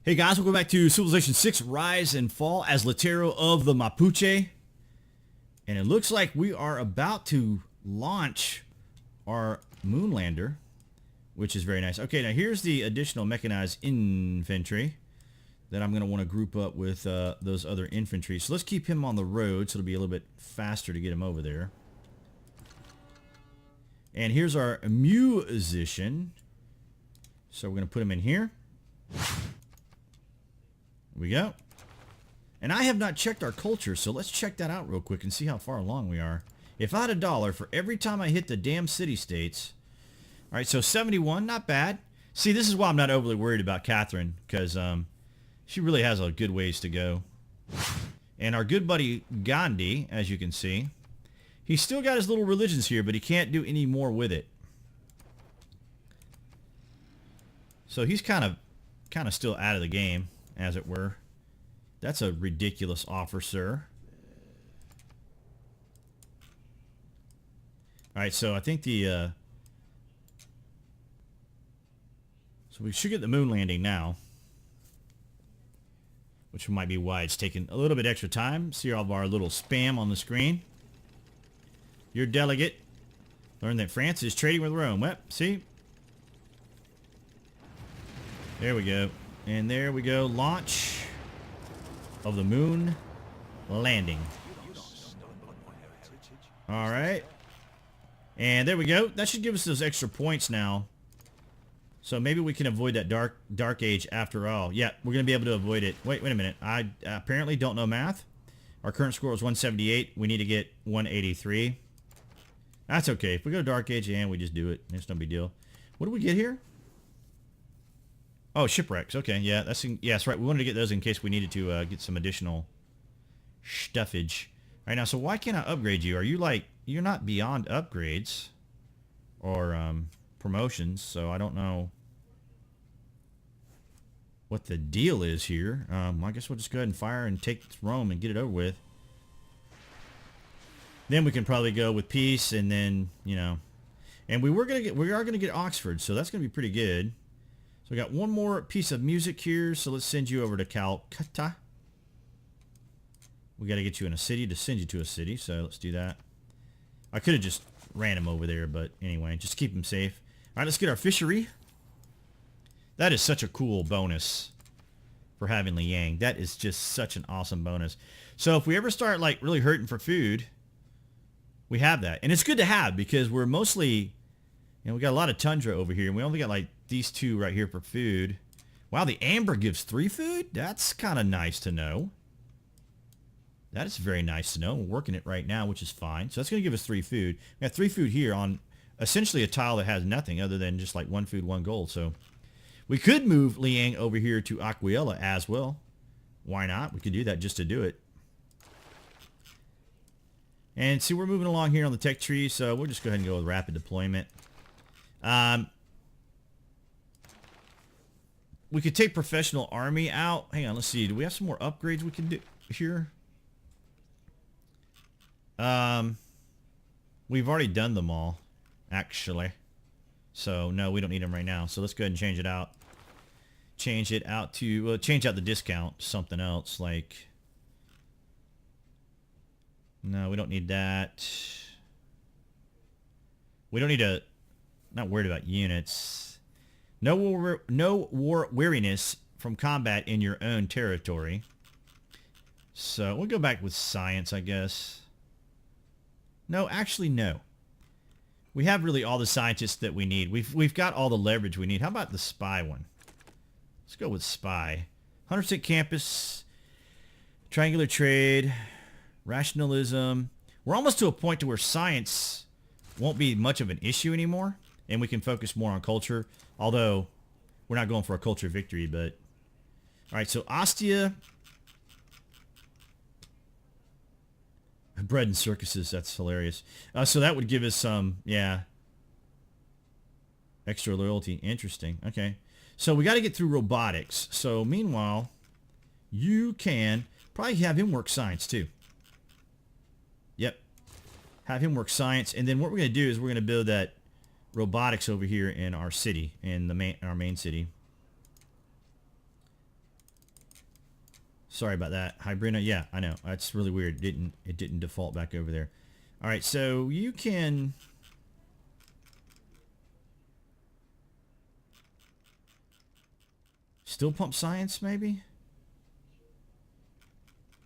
Hey guys, welcome back to Civilization 6 Rise and Fall as Lautaro of the Mapuche. And it looks like we are about to launch our moonlander, which is very nice. Okay, now here's the additional mechanized infantry that I'm going to want to group up with those other infantry. So let's keep him on the road so it'll be a little bit faster to get him over there. And here's our musician. So we're going to put him in here. We go. And I have not checked our culture, so let's check that out real quick and see how far along we are. If I had $1 for every time I hit the damn city-states. Alright, so 71, not bad. See, this is why I'm not overly worried about Catherine, because she really has a good ways to go. And our good buddy Gandhi, as you can see, he's still got his little religions here, but he can't do any more with it. So he's kind of still out of the game, as it were. That's a ridiculous offer, sir. Alright, so I think the... so we should get the moon landing now. Which might be why it's taking a little bit extra time. See all of our little spam on the screen. Your delegate learned that France is trading with Rome. Well, see? There we go. And there we go. Launch of the moon landing. Alright. And there we go. That should give us those extra points now. So maybe we can avoid that dark age after all. Yeah, we're going to be able to avoid it. Wait a minute. I apparently don't know math. Our current score is 178. We need to get 183. That's okay. If we go dark age and we just do it. It's no big deal. What do we get here? Oh, shipwrecks. Okay, yeah, that's right. We wanted to get those in case we needed to get some additional stuffage. All right, now, so why can't I upgrade you? Are you like, you're not beyond upgrades or promotions, so I don't know what the deal is here. I guess we'll just go ahead and fire and take Rome and get it over with. Then we can probably go with peace, and then, you know, and we are gonna get Oxford, so that's gonna be pretty good. So we got one more piece of music here, so let's send you over to Calcutta. We got to get you in a city to send you to a city, so let's do that. I could have just ran him over there, but anyway, just keep him safe. All right, let's get our fishery. That is such a cool bonus for having Liang. That is just such an awesome bonus. So if we ever start like really hurting for food, we have that. And it's good to have because we're mostly, you know, we got a lot of tundra over here, and we only got like these two right here for food. Wow, the amber gives 3 food? That's kind of nice to know. That is very nice to know. We're working it right now, which is fine. So that's going to give us 3 food. We got 3 food here on essentially a tile that has nothing other than just like 1 food, 1 gold. So we could move Liang over here to Aquila as well. Why not? We could do that just to do it. And see, we're moving along here on the tech tree, so we'll just go ahead and go with rapid deployment. We could take professional army out. Hang on, let's see. Do we have some more upgrades we can do here? We've already done them all, actually. So, no, we don't need them right now. So let's go ahead and change it out. Change it out to, well, change out the discount to something else, like... No, we don't need that. We don't need to... Not worried about units. No war weariness from combat in your own territory. So we'll go back with science, I guess. No, actually, no. We have really all the scientists that we need. We've got all the leverage we need. How about the spy one? Let's go with spy. 100% campus, triangular trade, rationalism. We're almost to a point to where science won't be much of an issue anymore, and we can focus more on culture. Although, we're not going for a culture victory, but... Alright, so Ostia. Bread and circuses, that's hilarious. So that would give us some, yeah. Extra loyalty. Interesting. Okay. So we got to get through robotics. So meanwhile, you can probably have him work science too. Yep. Have him work science. And then what we're going to do is we're going to build that robotics over here in our city, in our main city. Sorry about that. Hybrina, yeah, I know. That's really weird. It didn't default back over there. All right, so you can... Still pump science, maybe?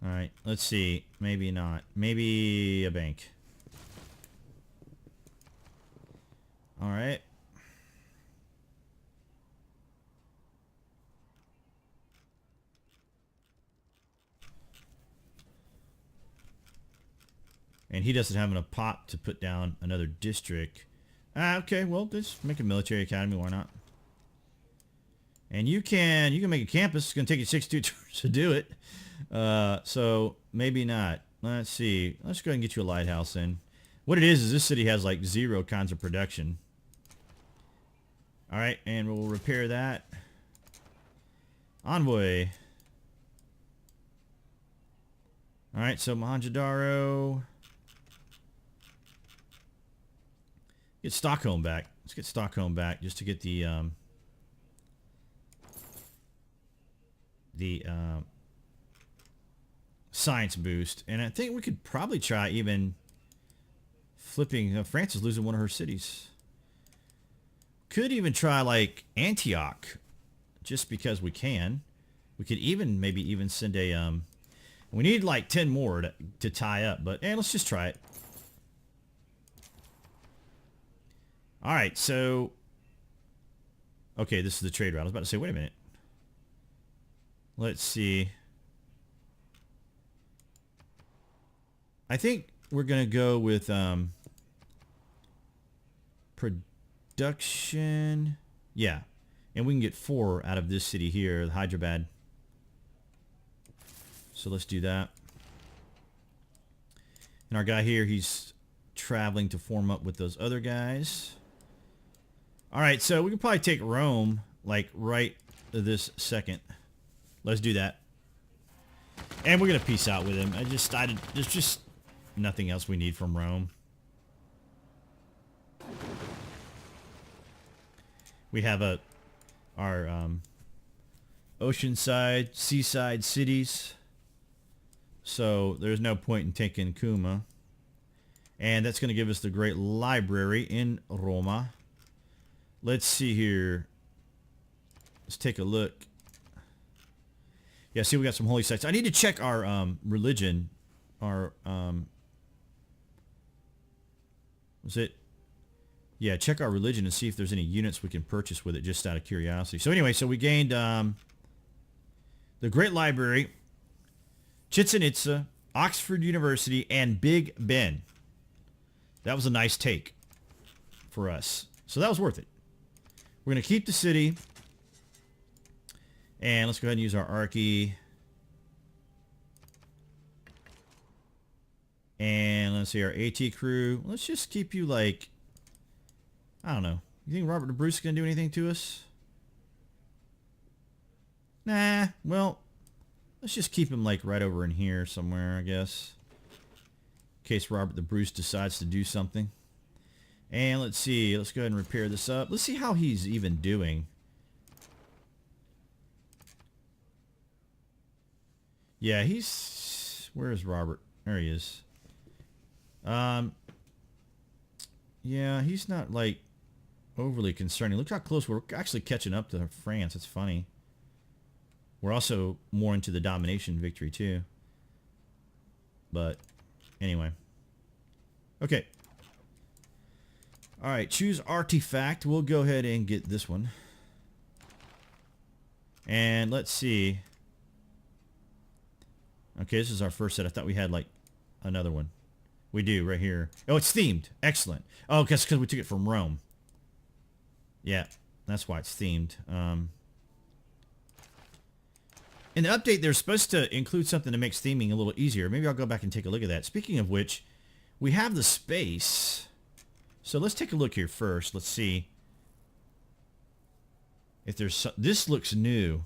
All right, let's see. Maybe not. Maybe a bank. All right. And he doesn't have enough pop to put down another district. Okay, well, let's make a military academy. Why not? And you can make a campus. It's going to take you 62 turns to do it. So maybe not. Let's see. Let's go ahead and get you a lighthouse in. What it is this city has like 0 kinds of production. All right, and we'll repair that. Envoy. All right, so Mohenjo-Daro. Get Stockholm back. Let's get Stockholm back just to get the science boost. And I think we could probably try even flipping. France is losing one of her cities. Could even try like Antioch, just because we can. We could even maybe even send a we need like 10 more to tie up, but let's just try it. All right, so okay, this is the trade route. I was about to say, wait a minute. Let's see. I think we're gonna go with production. Yeah, and we can get 4 out of this city here, Hyderabad. So let's do that. And our guy here, he's traveling to form up with those other guys. All right, so we can probably take Rome like right this second. Let's do that. And we're gonna peace out with him. There's just nothing else we need from Rome. We have our oceanside, seaside cities. So there's no point in taking Kuma. And that's going to give us the great library in Roma. Let's see here. Let's take a look. Yeah, see, we got some holy sites. I need to check our religion. Our was it? Yeah, check our religion and see if there's any units we can purchase with it, just out of curiosity. So anyway, so we gained the Great Library, Chichen Itza, Oxford University, and Big Ben. That was a nice take for us. So that was worth it. We're going to keep the city. And let's go ahead and use our Archie. And let's see, our AT crew. Let's just keep you like, I don't know. You think Robert the Bruce is going to do anything to us? Nah, well, let's just keep him like right over in here somewhere, I guess. In case Robert the Bruce decides to do something. And let's see, let's go ahead and repair this up. Let's see how he's even doing. Yeah, he's... Where is Robert? There he is. Yeah, he's not like overly concerning. Look how close we're actually catching up to France. It's funny. We're also more into the domination victory too. But anyway. Okay. All right, choose artifact. We'll go ahead and get this one. And let's see. Okay, this is our first set. I thought we had like another one. We do right here. Oh, it's themed. Excellent. Oh, because we took it from Rome. Yeah, that's why it's themed. In the update, they're supposed to include something that makes theming a little easier. Maybe I'll go back and take a look at that. Speaking of which, we have the space. So let's take a look here first. Let's see if there's... This looks new.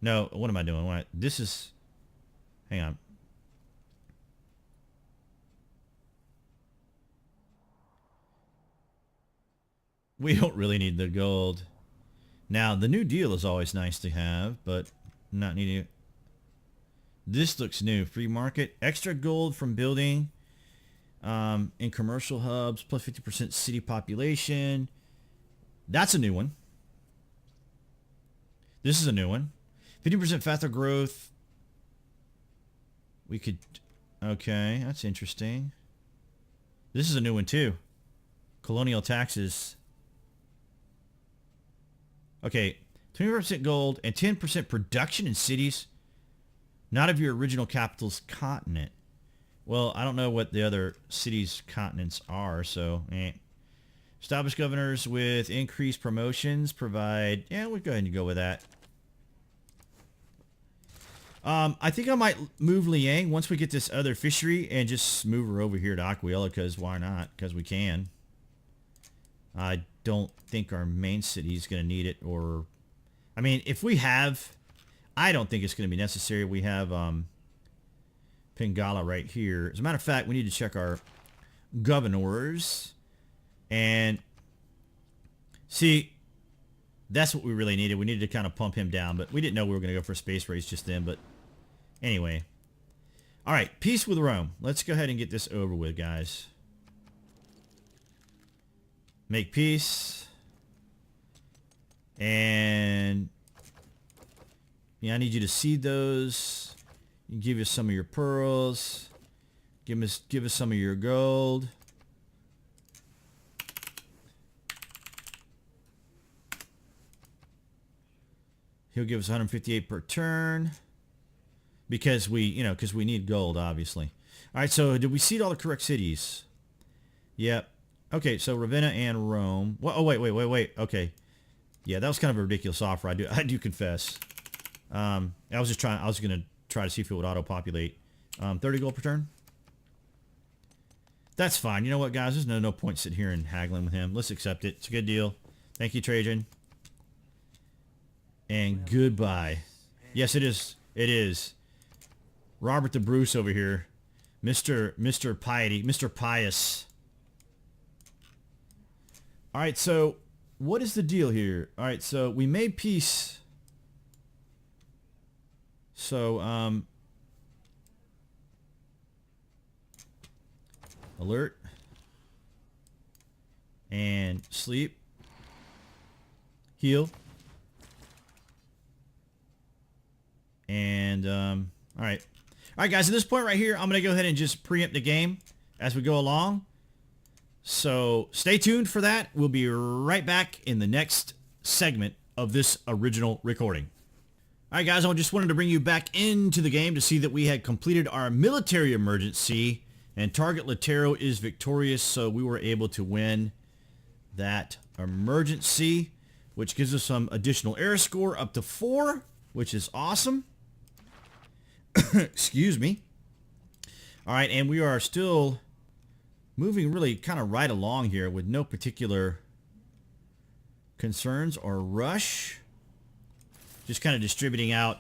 No, what am I doing? This is... Hang on. We don't really need the gold. Now, the New Deal is always nice to have, but not needing it. This looks new. Free market. Extra gold from building in commercial hubs. Plus 50% city population. That's a new one. This is a new one. 50% faster growth. We could... Okay, that's interesting. This is a new one too. Colonial taxes. Okay, 20% gold and 10% production in cities. Not of your original capital's continent. Well, I don't know what the other cities' continents are, so... Establish governors with increased promotions. Provide... Yeah, we'll go ahead and go with that. I think I might move Liang once we get this other fishery and just move her over here to Aquila, because why not? Because we can. I don't think our main city is going to need it, or... I mean, if we have... I don't think it's going to be necessary. We have Pingala right here. As a matter of fact, we need to check our governors. And see, that's what we really needed. We needed to kind of pump him down, but we didn't know we were going to go for a space race just then. But anyway. All right, peace with Rome. Let's go ahead and get this over with, guys. Make peace. And... yeah, I need you to seed those. Give us some of your pearls. Give us some of your gold. He'll give us 158 per turn. Because we need gold, obviously. All right, so did we seed all the correct cities? Yep. Okay, so Ravenna and Rome. Well, oh, wait. Okay. Yeah, that was kind of a ridiculous offer. I do confess. I was gonna try to see if it would auto-populate. 30 gold per turn. That's fine. You know what, guys? There's no point sitting here and haggling with him. Let's accept it. It's a good deal. Thank you, Trajan. And goodbye. Yes, it is. It is. Robert the Bruce over here. Mr. Piety. Mr. Pious. Alright, so what is the deal here? Alright, so we made peace. So, alert. And sleep. Heal. And, alright. Alright, guys, at this point right here, I'm going to go ahead and just preempt the game as we go along. So, stay tuned for that. We'll be right back in the next segment of this original recording. Alright, guys, I just wanted to bring you back into the game to see that we had completed our military emergency, and target Lautaro is victorious, so we were able to win that emergency, which gives us some additional air score up to 4, which is awesome. Excuse me. Alright, and we are still moving really kind of right along here with no particular concerns or rush. Just kind of distributing out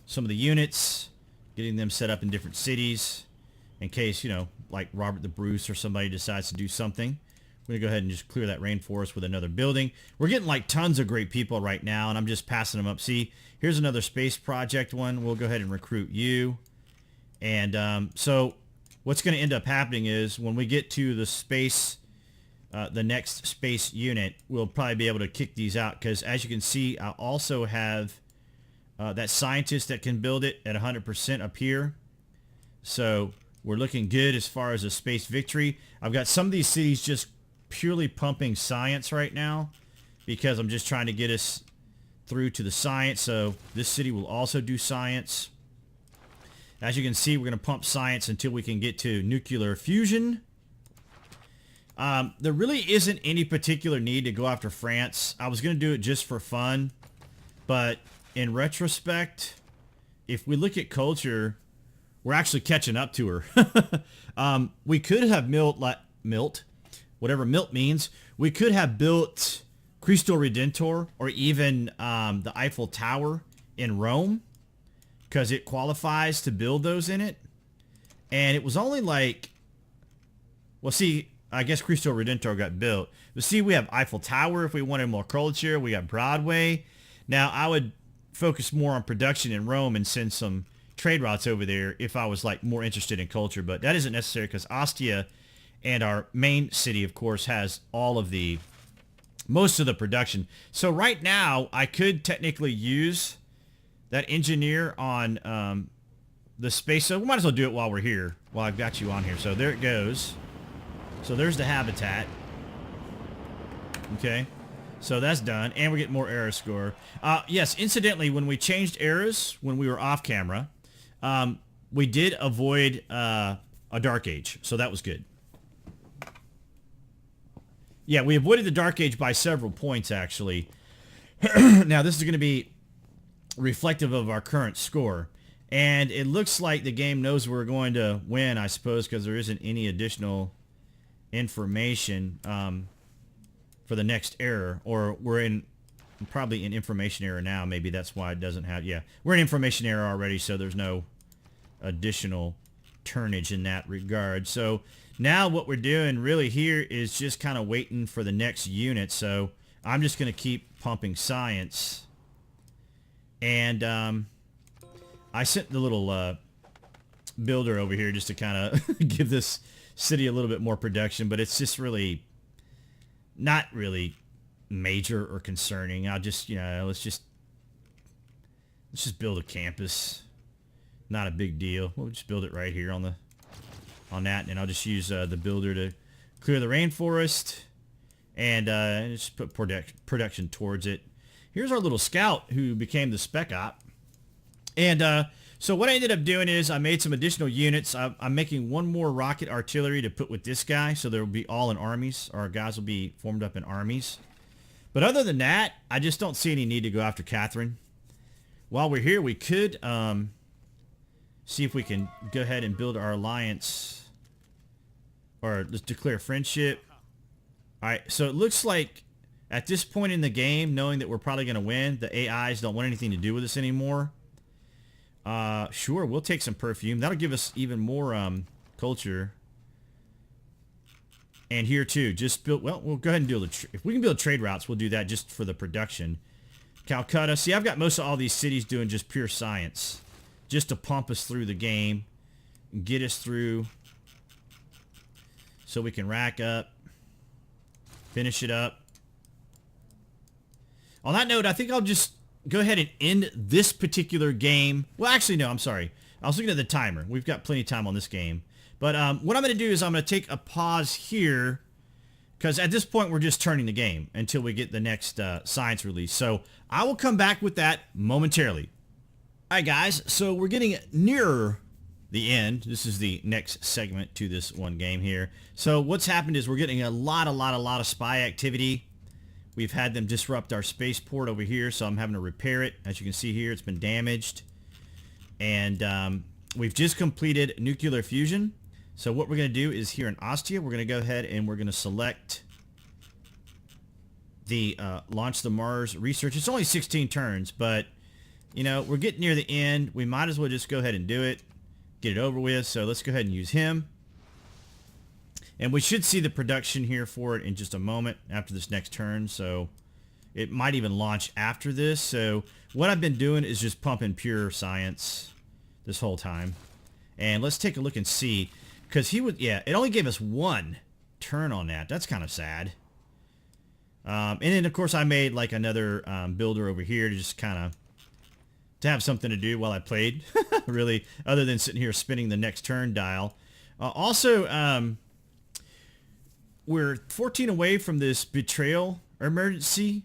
some of the units, getting them set up in different cities in case, like Robert the Bruce or somebody decides to do something. We're going to go ahead and just clear that rainforest with another building. We're getting like tons of great people right now, and I'm just passing them up. See, here's another space project one. We'll go ahead and recruit you. And so what's going to end up happening is when we get to the space, the next space unit, we'll probably be able to kick these out, because as you can see, I also have that scientist that can build it at 100% up here. So we're looking good as far as a space victory. I've got some of these cities just purely pumping science right now because I'm just trying to get us through to the science. So this city will also do science. As you can see, we're going to pump science until we can get to nuclear fusion. There really isn't any particular need to go after France. I was going to do it just for fun, but in retrospect, if we look at culture, we're actually catching up to her. We could have milt, whatever milt means. We could have built Cristo Redentor or even the Eiffel Tower in Rome, because it qualifies to build those in it. And it was only like, well, see, I guess Cristo Redentor got built. But see, we have Eiffel Tower if we wanted more culture. We got Broadway. Now, I would focus more on production in Rome and send some trade routes over there if I was like more interested in culture, but that isn't necessary because Ostia and our main city, of course, has all of the most of the production. So right now, I could technically use that engineer on the space. So we might as well do it while we're here, while I've got you on here. So there it goes. So there's the habitat. Okay. So that's done. And we get more era score. Yes, incidentally, when we changed eras, when we were off camera, we did avoid a Dark Age. So that was good. Yeah, we avoided the Dark Age by several points, actually. Now, this is going to be reflective of our current score. And it looks like the game knows we're going to win, I suppose, because there isn't any additional information for the next error. Or we're probably in information error now. Maybe that's why it doesn't have... Yeah, we're in information error already, so there's no additional turnage in that regard. So now what we're doing really here is just kind of waiting for the next unit. So I'm just going to keep pumping science. And I sent the little builder over here just to kind of give this city a little bit more production, but it's just really not really major or concerning. I'll just, let's just build a campus. Not a big deal. We'll just build it right here on that, and I'll just use the builder to clear the rainforest and just put production towards it. Here's our little scout who became the spec op. And so what I ended up doing is I made some additional units. I'm making one more rocket artillery to put with this guy, so they'll be all in armies. Our guys will be formed up in armies. But other than that, I just don't see any need to go after Catherine. While we're here, we could see if we can go ahead and build our alliance, or let's declare friendship. All right, so it looks like at this point in the game, knowing that we're probably going to win, the AIs don't want anything to do with us anymore. Sure, we'll take some perfume. That'll give us even more culture. And here too, just build. Well, we'll go ahead and do if we can build trade routes, we'll do that just for the production. Calcutta. See, I've got most of all these cities doing just pure science, just to pump us through the game, and get us through, so we can rack up, finish it up. On that note, I think I'll just go ahead and end this particular game. Well, actually, no, I'm sorry. I was looking at the timer. We've got plenty of time on this game. But what I'm going to do is I'm going to take a pause here, because at this point, we're just turning the game until we get the next science release. So I will come back with that momentarily. All right, guys. So we're getting nearer the end. This is the next segment to this one game here. So what's happened is we're getting a lot of spy activity. We've had them disrupt our spaceport over here, so I'm having to repair it. As you can see here, it's been damaged. And we've just completed nuclear fusion. So what we're going to do is here in Ostia, we're going to go ahead and we're going to select the launch the Mars research. It's only 16 turns, but, we're getting near the end. We might as well just go ahead and do it, get it over with. So let's go ahead and use him. And we should see the production here for it in just a moment after this next turn. So it might even launch after this. So what I've been doing is just pumping pure science this whole time. And let's take a look and see. Because it only gave us one turn on that. That's kind of sad. And then, of course, I made like another builder over here to just kind of to have something to do while I played. Really, other than sitting here spinning the next turn dial. Also, we're 14 away from this betrayal emergency.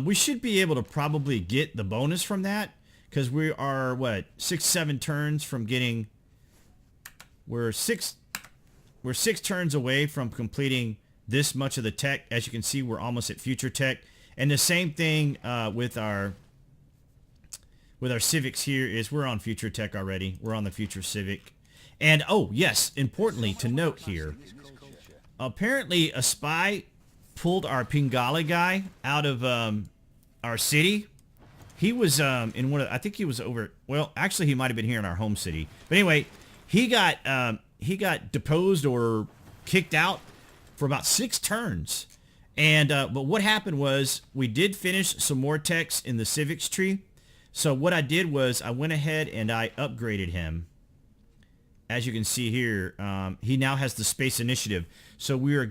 We should be able to probably get the bonus from that, because we are, 6-7 turns from getting... We're six turns away from completing this much of the tech. As you can see, we're almost at future tech. And the same thing with our civics here is we're on future tech already. We're on the future civic. And, oh, yes, importantly to note here, apparently a spy pulled our Pingala guy out of our city. He was in one of, I think he was over, well, actually he might have been here in our home city. But anyway, he got deposed or kicked out for about 6 turns. And but what happened was we did finish some more techs in the civics tree, So what I did was I went ahead and I upgraded him. As you can see here, he now has the space initiative. So we are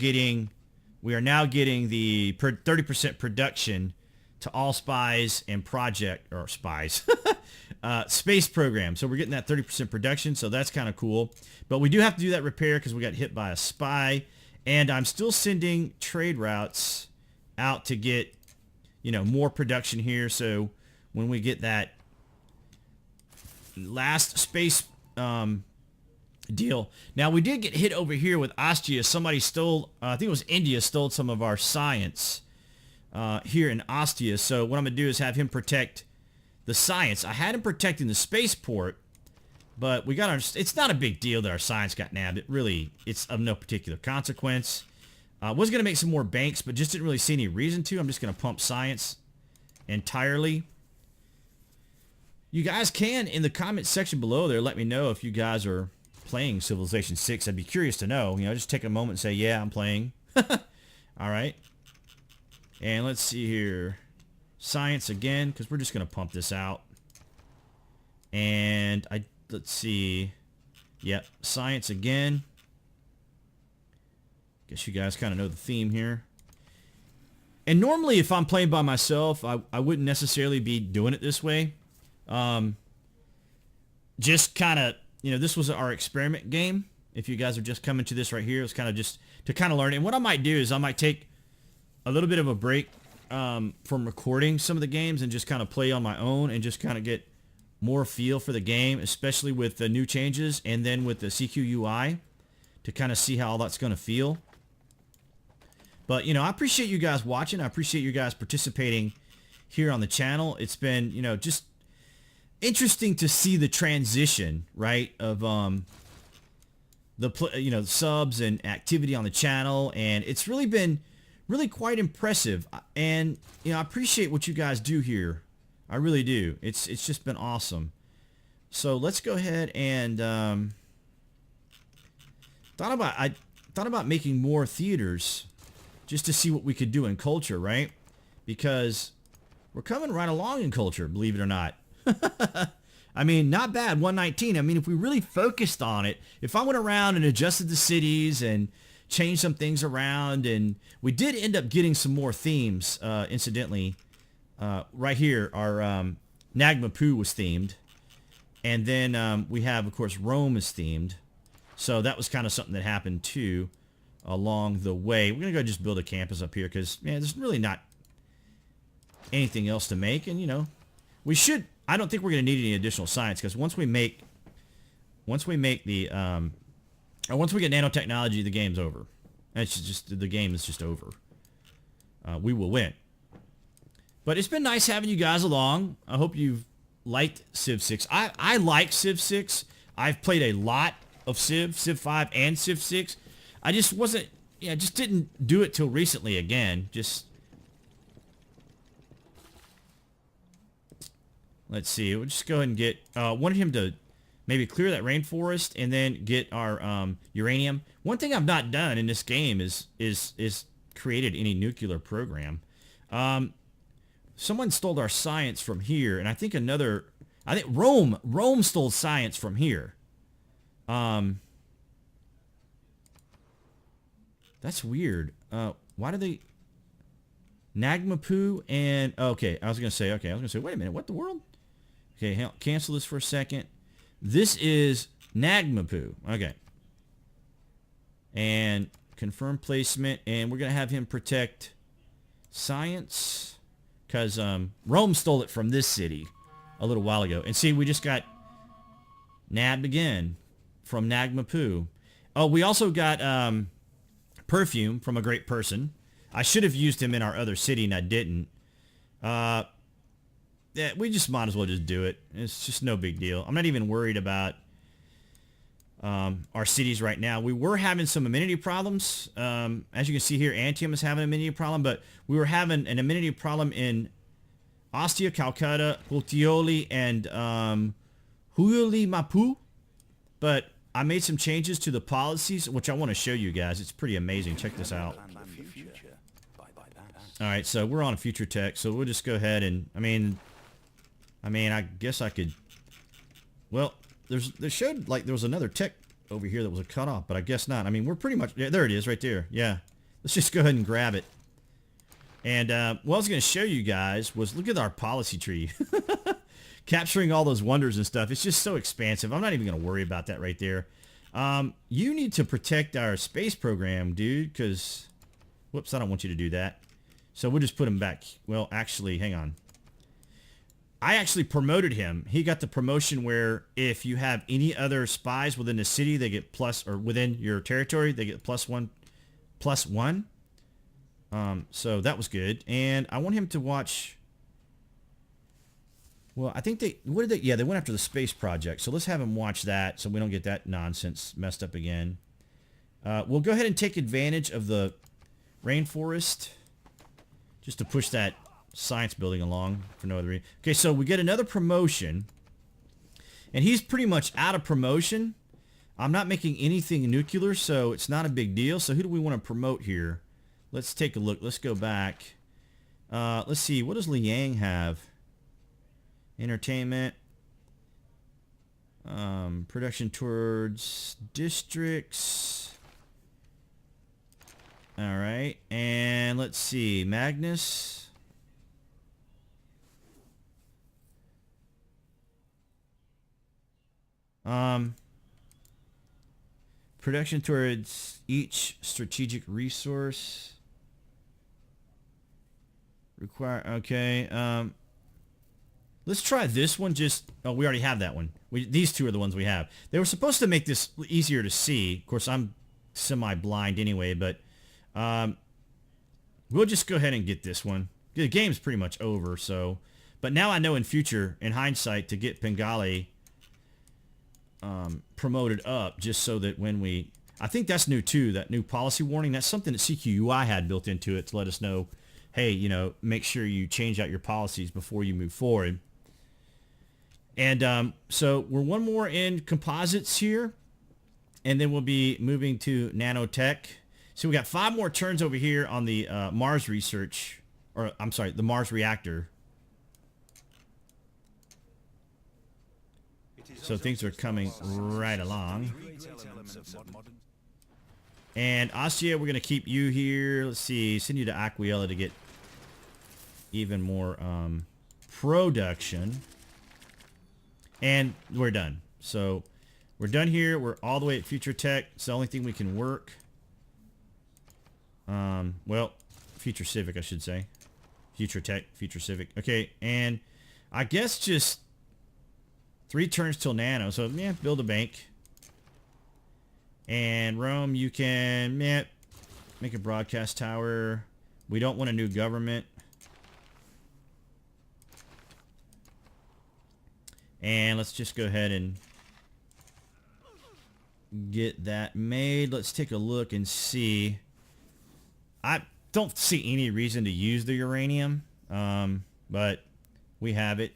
now getting the 30% production to all spies and space program. So we're getting that 30% production. So that's kind of cool. But we do have to do that repair because we got hit by a spy. And I'm still sending trade routes out to get, more production here. So when we get that last space deal. Now, we did get hit over here with Ostia. Somebody stole, I think it was India, stole some of our science here in Ostia. So what I'm going to do is have him protect the science. I had him protecting the spaceport, but we got our, it's not a big deal that our science got nabbed. It's of no particular consequence. Was going to make some more banks, but just didn't really see any reason to. I'm just going to pump science entirely. You guys can, in the comment section below there, let me know if you guys are playing Civilization 6. I'd be curious to know. Just take a moment and say, yeah, I'm playing. All right. And let's see here. Science again, because we're just going to pump this out. And let's see. Yep, science again. Guess you guys kind of know the theme here. And normally if I'm playing by myself, I wouldn't necessarily be doing it this way. Just kind of, this was our experiment game. If you guys are just coming to this right here, it's kind of just to kind of learn. And what I might do is I might take a little bit of a break from recording some of the games and just kind of play on my own and just kind of get more feel for the game, especially with the new changes and then with the CQ UI to kind of see how all that's going to feel. But, I appreciate you guys watching. I appreciate you guys participating here on the channel. It's been, just interesting to see the transition, right, of the subs and activity on the channel, and it's really been quite impressive. And I appreciate what you guys do here. I really do. It's just been awesome. So let's go ahead and I thought about making more theaters just to see what we could do in culture, right? Because we're coming right along in culture, believe it or not. I mean, not bad, 119. I mean, if we really focused on it, if I went around and adjusted the cities and changed some things around, and we did end up getting some more themes, incidentally. Right here, our Nagmapu was themed. And then we have, of course, Rome is themed. So that was kind of something that happened, too, along the way. We're going to go just build a campus up here because, man, there's really not anything else to make. And, we should... I don't think we're going to need any additional science because once we get nanotechnology, the game's over. The game is just over. We will win. But it's been nice having you guys along. I hope you've liked Civ 6. I like Civ 6. I've played a lot of Civ 5 and Civ 6. I just wasn't, just didn't do it till recently again. Let's see. We'll just go ahead and get, wanted him to maybe clear that rainforest and then get our uranium. One thing I've not done in this game is created any nuclear program. Someone stole our science from here, and I think Rome stole science from here. That's weird. Why do they... Nagmapu and... Okay, I was going to say, wait a minute, what the world? Okay, cancel this for a second. This is Nagmapu. Okay. And confirm placement, and we're going to have him protect science, because Rome stole it from this city a little while ago. And see, we just got nabbed again from Nagmapu. Oh, we also got perfume from a great person. I should have used him in our other city, and I didn't. Yeah, we just might as well just do it. It's just no big deal. I'm not even worried about our cities right now. We were having some amenity problems. As you can see here, Antium is having an amenity problem, but we were having an amenity problem in Ostia, Calcutta, Puteoli, and Huili Mapu. But I made some changes to the policies, which I want to show you guys. It's pretty amazing. Check this out. Alright, so we're on a future tech, so we'll just go ahead and, I mean, I mean, I guess I could... Well, there showed like there was another tech over here that was a cutoff, but I guess not. I mean, we're pretty much... Yeah, there it is right there. Yeah. Let's just go ahead and grab it. And what I was going to show you guys was look at our policy tree. Capturing all those wonders and stuff. It's just so expansive. I'm not even going to worry about that right there. You need to protect our space program, dude, because... Whoops, I don't want you to do that. So we'll just put him back. Well, actually, hang on. I actually promoted him. He got the promotion where if you have any other spies within the city, they get plus, or within your territory, they get +1. So that was good. And I want him to watch... Well, I think they... What did they... Yeah, they went after the space project. So let's have him watch that so we don't get that nonsense messed up again. We'll go ahead and take advantage of the rainforest just to push that science building along for no other reason. Okay, so we get another promotion. And he's pretty much out of promotion. I'm not making anything nuclear, so it's not a big deal. So who do we want to promote here? Let's take a look. Let's go back. Let's see. What does Liang have? Entertainment. Production towards districts. All right. And let's see. Magnus. Production towards each strategic resource. Require, okay. Let's try this one just... Oh, we already have that one. These two are the ones we have. They were supposed to make this easier to see. Of course, I'm semi-blind anyway, but we'll just go ahead and get this one. The game's pretty much over, so... But now I know in future, in hindsight, to get Pengali promoted up, just so that when we... I think that's new too, that new policy warning. That's something that CQUI had built into it to let us know, hey, you know, make sure you change out your policies before you move forward. And so we're one more in composites here, and then we'll be moving to nanotech. So we got 5 more turns over here on the Mars research, or I'm sorry, the Mars reactor. So things are coming right along. And Ostia, we're going to keep you here. Let's see, send you to Aquiella to get even more production. And we're done. So we're done here. We're all the way at Future Tech. It's the only thing we can work. Well, Future Civic, I should say. Future Tech, Future Civic. Okay, and I guess just 3 turns till Nano. So, yeah, build a bank. And Rome, you can, yeah, make a broadcast tower. We don't want a new government. And let's just go ahead and get that made. Let's take a look and see. I don't see any reason to use the uranium, but we have it.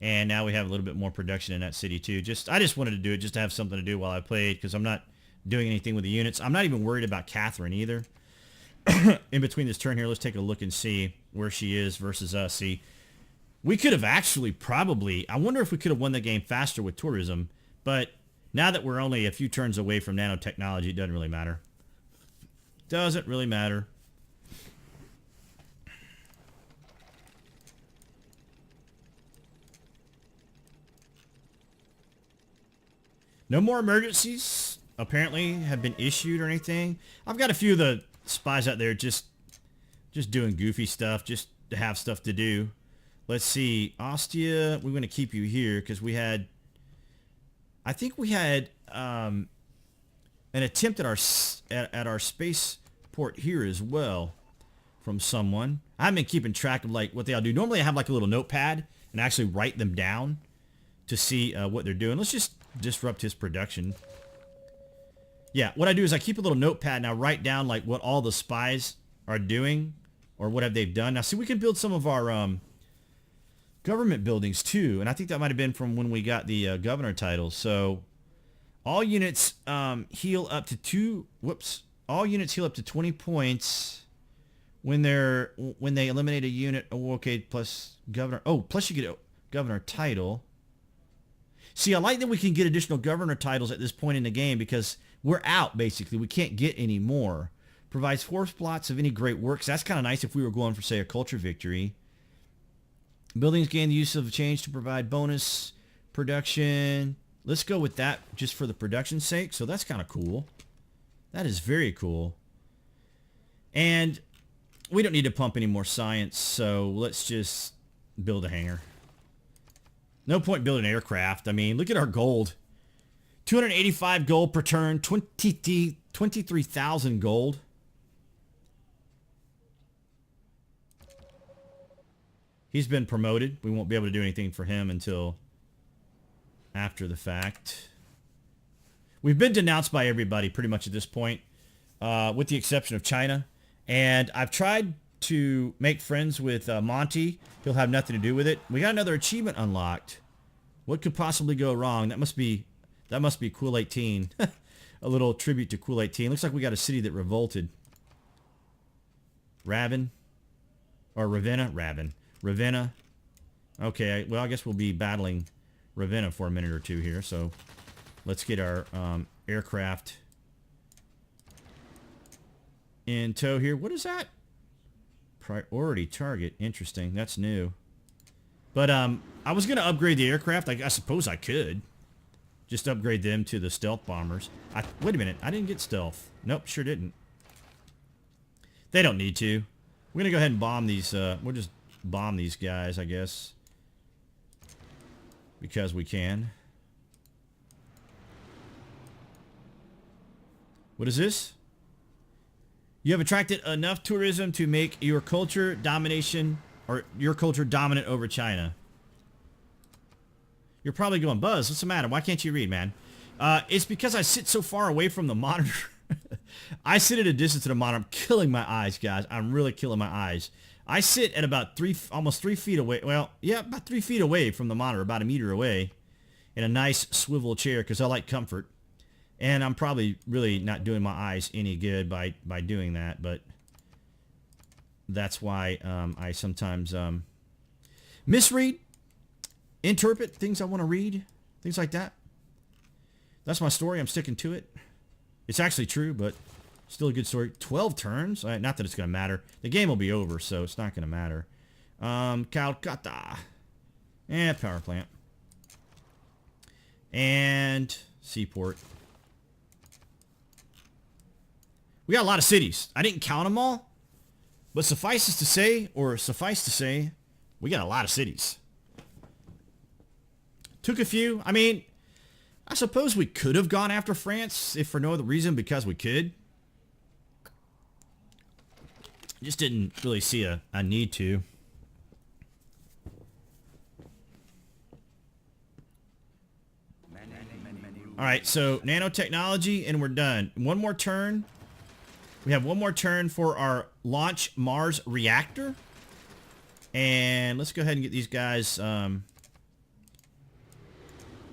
And now we have a little bit more production in that city too. I just wanted to do it just to have something to do while I played, because I'm not doing anything with the units. I'm not even worried about Catherine either. In between this turn here, let's take a look and see where she is versus us. See, we could have actually probably... I wonder if we could have won the game faster with tourism, but now that we're only a few turns away from nanotechnology, it doesn't really matter. Doesn't really matter. No more emergencies, apparently, have been issued or anything. I've got a few of the spies out there just doing goofy stuff, just to have stuff to do. Let's see. Ostia, we're going to keep you here because we had... I think we had an attempt at our spaceport here as well from someone. I haven't been keeping track of like what they all do. Normally I have like a little notepad and actually write them down to see what they're doing. Let's just disrupt his production. Yeah, what I do is I keep a little notepad and I write down like what all the spies are doing or what have they done. Now see, we can build some of our government buildings too, and I think that might have been from when we got the governor title. So all units heal up to 2... Whoops. All units heal up to 20 points when they eliminate a unit. Oh, okay, plus governor. Oh, plus you get a governor title. See, I like that we can get additional governor titles at this point in the game because we're out, basically. We can't get any more. Provides force plots of any great works. That's kind of nice if we were going for, say, a culture victory. Buildings gain the use of change to provide bonus production. Let's go with that just for the production's sake. So that's kind of cool. That is very cool. And we don't need to pump any more science, so let's just build a hangar. No point building an aircraft. I mean, look at our gold. 285 gold per turn, 23,000 gold. He's been promoted. We won't be able to do anything for him until after the fact. We've been denounced by everybody pretty much at this point, with the exception of China. And I've tried to make friends with Monty. He'll have nothing to do with it. We got another achievement unlocked. What could possibly go wrong? That must be Cool 18. A little tribute to Cool 18. Looks like we got a city that revolted. Raven. Or Ravenna? Ravenna. Okay, well, I guess we'll be battling Ravenna for a minute or two here. So let's get our aircraft in tow here. What is that? Priority target. Interesting. That's new. But I was going to upgrade the aircraft. I suppose I could. Just upgrade them to the stealth bombers. Wait a minute. I didn't get stealth. Nope, sure didn't. They don't need to. We're going to go ahead and bomb these. We'll just bomb these guys, I guess. Because we can. What is this? You have attracted enough tourism to make your culture dominant over China. You're probably going, Buzz, what's the matter? Why can't you read, man? It's because I sit so far away from the monitor. I sit at a distance of the monitor. I'm killing my eyes, guys. I'm really killing my eyes. I sit at about almost 3 feet away. Well, yeah, about 3 feet away from the monitor, about a meter away, in a nice swivel chair because I like comfort. And I'm probably really not doing my eyes any good by doing that, but that's why I sometimes misread, interpret things I want to read, things like that. That's my story. I'm sticking to it. It's actually true, but still a good story. 12 turns. Not that it's going to matter. The game will be over, so it's not going to matter. Calcutta. Power plant. And seaport. We got a lot of cities. I didn't count them all, but suffice to say, we got a lot of cities. Took a few. I mean, I suppose we could have gone after France, if for no other reason, because we could. Just didn't really see a need to. All right, so nanotechnology, and we're done. One more turn. We have one more turn for our launch Mars reactor. And let's go ahead and get these guys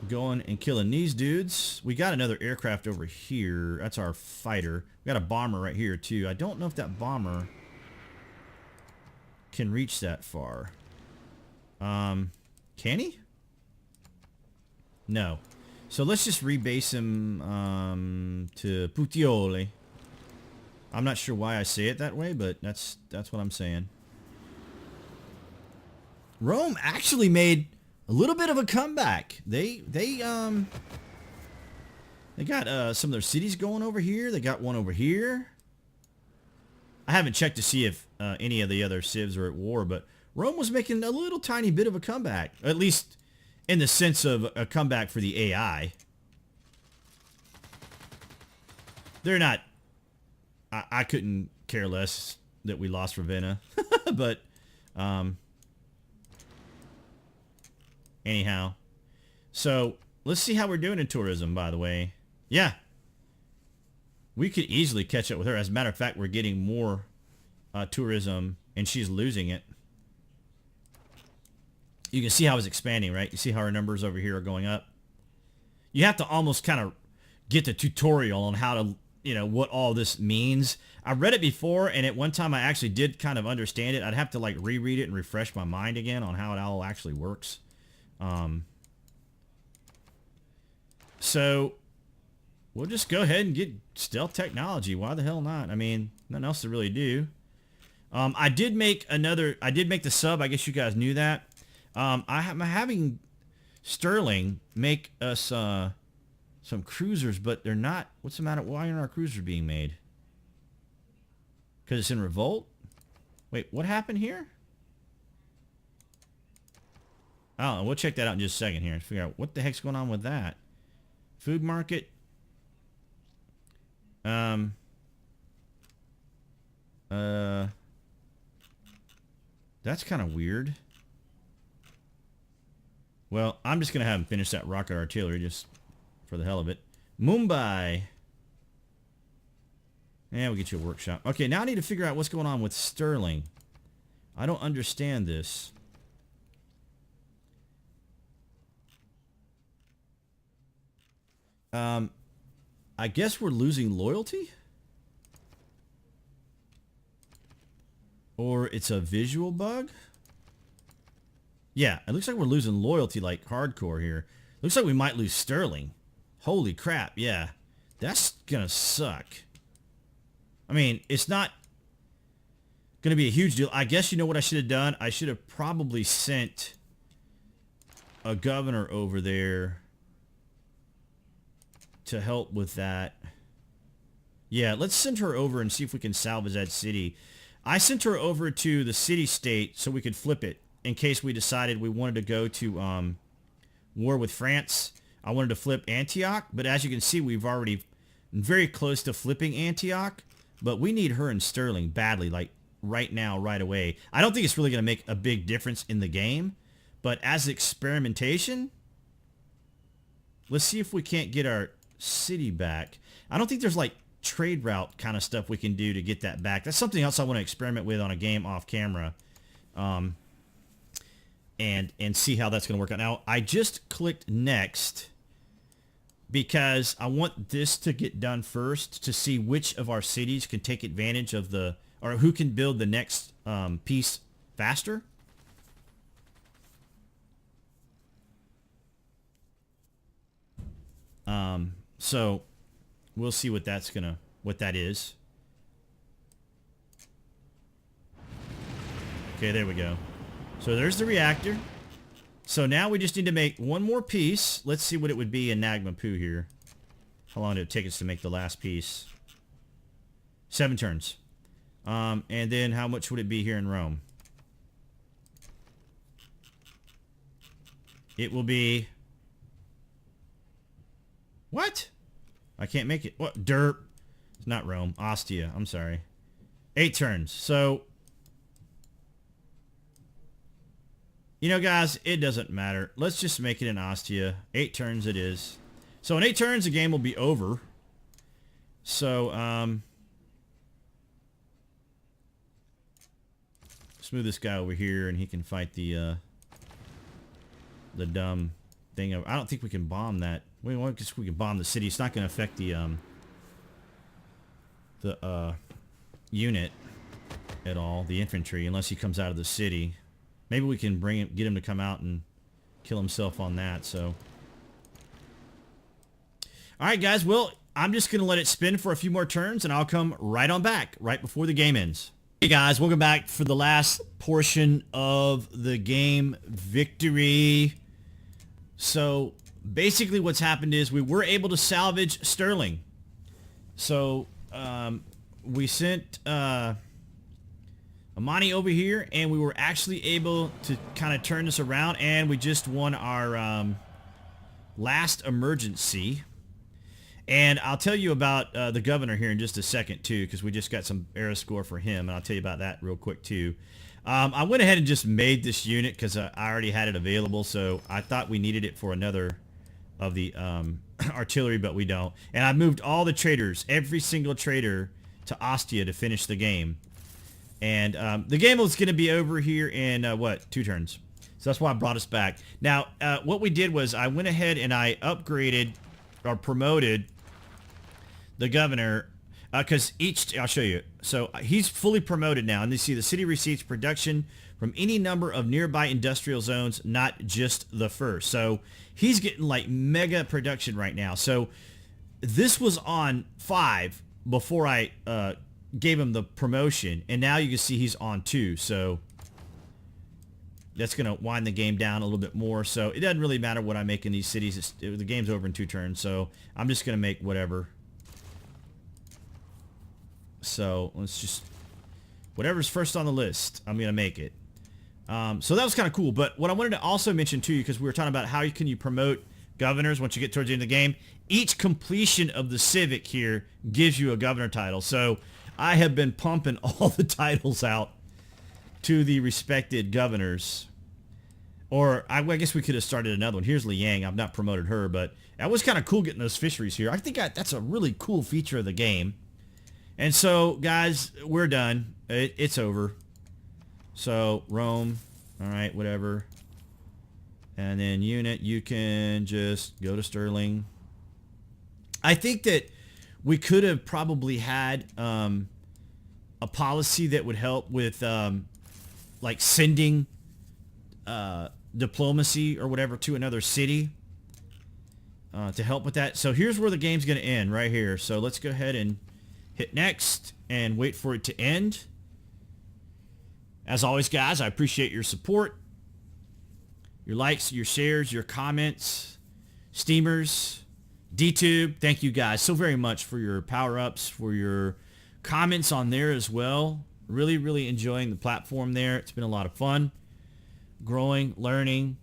going and killing these dudes. We got another aircraft over here. That's our fighter. We got a bomber right here, too. I don't know if that bomber can reach that far. Can he? No. So let's just rebase him to Puteoli. I'm not sure why I say it that way, but that's what I'm saying. Rome actually made a little bit of a comeback. They got some of their cities going over here. They got one over here. I haven't checked to see if any of the other civs are at war, but Rome was making a little tiny bit of a comeback, at least in the sense of a comeback for the AI. They're not. I couldn't care less that we lost Ravenna, but anyhow. So let's see how we're doing in tourism, by the way. Yeah. We could easily catch up with her. As a matter of fact, we're getting more tourism, and she's losing it. You can see how it's expanding, right? You see how our numbers over here are going up. You have to almost kind of get the tutorial on how to you know, what all this means. I read it before, and at one time I actually did kind of understand it. I'd have to like reread it and refresh my mind again on how it all actually works. So we'll just go ahead and get stealth technology. Why the hell not? I mean, nothing else to really do. I did make the sub. I guess you guys knew that. I'm having Sterling make us some cruisers, but they're not. What's the matter? Why aren't our cruisers being made? Because it's in revolt? Wait, what happened here? Oh, we'll check that out in just a second here and figure out what the heck's going on with that. Food market. That's kind of weird. Well, I'm just going to have him finish that rocket artillery just for the hell of it. Mumbai. Yeah, we'll get you a workshop. Okay, now I need to figure out what's going on with Sterling. I don't understand this. I guess we're losing loyalty? Or it's a visual bug? Yeah, it looks like we're losing loyalty like hardcore here. Looks like we might lose Sterling. Holy crap, yeah. That's gonna suck. I mean, it's not gonna be a huge deal. I guess you know what I should have done? I should have probably sent a governor over there to help with that. Yeah, let's send her over and see if we can salvage that city. I sent her over to the city-state so we could flip it in case we decided we wanted to go to war with France. I wanted to flip Antioch, but as you can see, we've already very close to flipping Antioch, but we need her and Sterling badly, like right now, right away. I don't think it's really going to make a big difference in the game, but as experimentation, let's see if we can't get our city back. I don't think there's like trade route kind of stuff we can do to get that back. That's something else I want to experiment with on a game off camera. And see how that's going to work out. Now, I just clicked next because I want this to get done first to see which of our cities can take advantage of the, or who can build the next piece faster. So we'll see what that's gonna, what that is. Okay, there we go. So there's the reactor. So now we just need to make one more piece. Let's see what it would be in Nagmapu here. How long did it take us to make the last piece? 7 turns. And then how much would it be here in Rome? It will be... What? I can't make it. What? Derp. It's not Rome. Ostia. I'm sorry. 8 turns. So... You know, guys, it doesn't matter. Let's just make it in Ostia. 8 turns it is. So in 8 turns, the game will be over. So, let's move this guy over here, and he can fight the dumb thing. I don't think we can bomb that. We can bomb the city. It's not going to affect the unit at all, the infantry, unless he comes out of the city. Maybe we can get him to come out and kill himself on that, so. Alright, guys, well, I'm just going to let it spin for a few more turns, and I'll come right on back, right before the game ends. Hey, guys, welcome back for the last portion of the game victory. So, basically what's happened is we were able to salvage Sterling. So, we sent... Amani over here, and we were actually able to kind of turn this around, and we just won our last emergency. And I'll tell you about the governor here in just a second too, because we just got some era score for him, and I'll tell you about that real quick too. I went ahead and just made this unit because I already had it available, so I thought we needed it for another of the artillery, but we don't. And I moved all the traders, every single trader, to Ostia to finish the game. And the game was going to be over here in, 2 turns. So that's why I brought us back. Now, what we did was I went ahead and I upgraded or promoted the governor, because I'll show you. So he's fully promoted now, and you see the city receipts production from any number of nearby industrial zones, not just the first. So he's getting like mega production right now. So this was on 5 before I gave him the promotion, and now you can see he's on 2. So that's going to wind the game down a little bit more. So it doesn't really matter what I make in these cities. The game's over in 2 turns, so I'm just going to make whatever. So let's just, whatever's first on the list, I'm going to make it. So that was kind of cool. But what I wanted to also mention to you, because we were talking about how can you promote governors once you get towards the end of the game, each completion of the civic here gives you a governor title. So I have been pumping all the titles out to the respected governors. Or I guess we could have started another one. Here's Liang. I've not promoted her, but that was kind of cool getting those fisheries here. I think that's a really cool feature of the game. And so, guys, we're done. It's over. So, Rome, all right, whatever. And then unit, you can just go to Sterling. I think that we could have probably had a policy that would help with like sending diplomacy or whatever to another city to help with that. So here's where the game's going to end, right here. So let's go ahead and hit next and wait for it to end. As always, guys, I appreciate your support, your likes, your shares, your comments, Steamers, DTube. Thank you guys so very much for your power-ups, for your comments on there as well. Really, really enjoying the platform there. It's been a lot of fun. Growing, learning,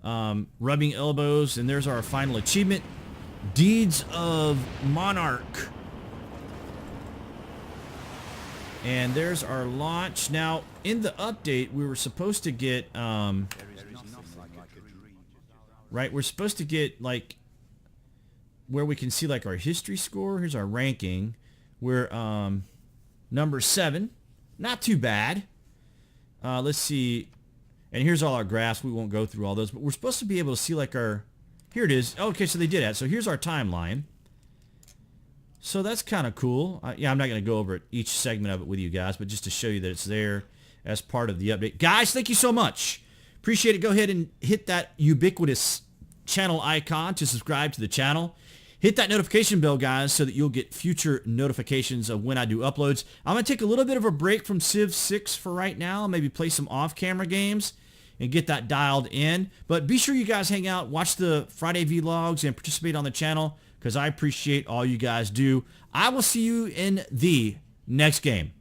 rubbing elbows, and there's our final achievement. Deeds of Monarch. And there's our launch. Now, in the update, we were supposed to get, right, we're supposed to get, like, where we can see, like, our history score. Here's our ranking. We're number 7. Not too bad. Let's see. And here's all our graphs. We won't go through all those, but we're supposed to be able to see, like, our, here it is. Okay, so they did that. So here's our timeline. So that's kind of cool. Yeah, I'm not going to go over each segment of it with you guys, but just to show you that it's there as part of the update. Guys, thank you so much. Appreciate it. Go ahead and hit that ubiquitous channel icon to subscribe to the channel. Hit that notification bell, guys, so that you'll get future notifications of when I do uploads. I'm going to take a little bit of a break from Civ 6 for right now. Maybe play some off-camera games and get that dialed in. But be sure you guys hang out, watch the Friday vlogs, and participate on the channel, because I appreciate all you guys do. I will see you in the next game.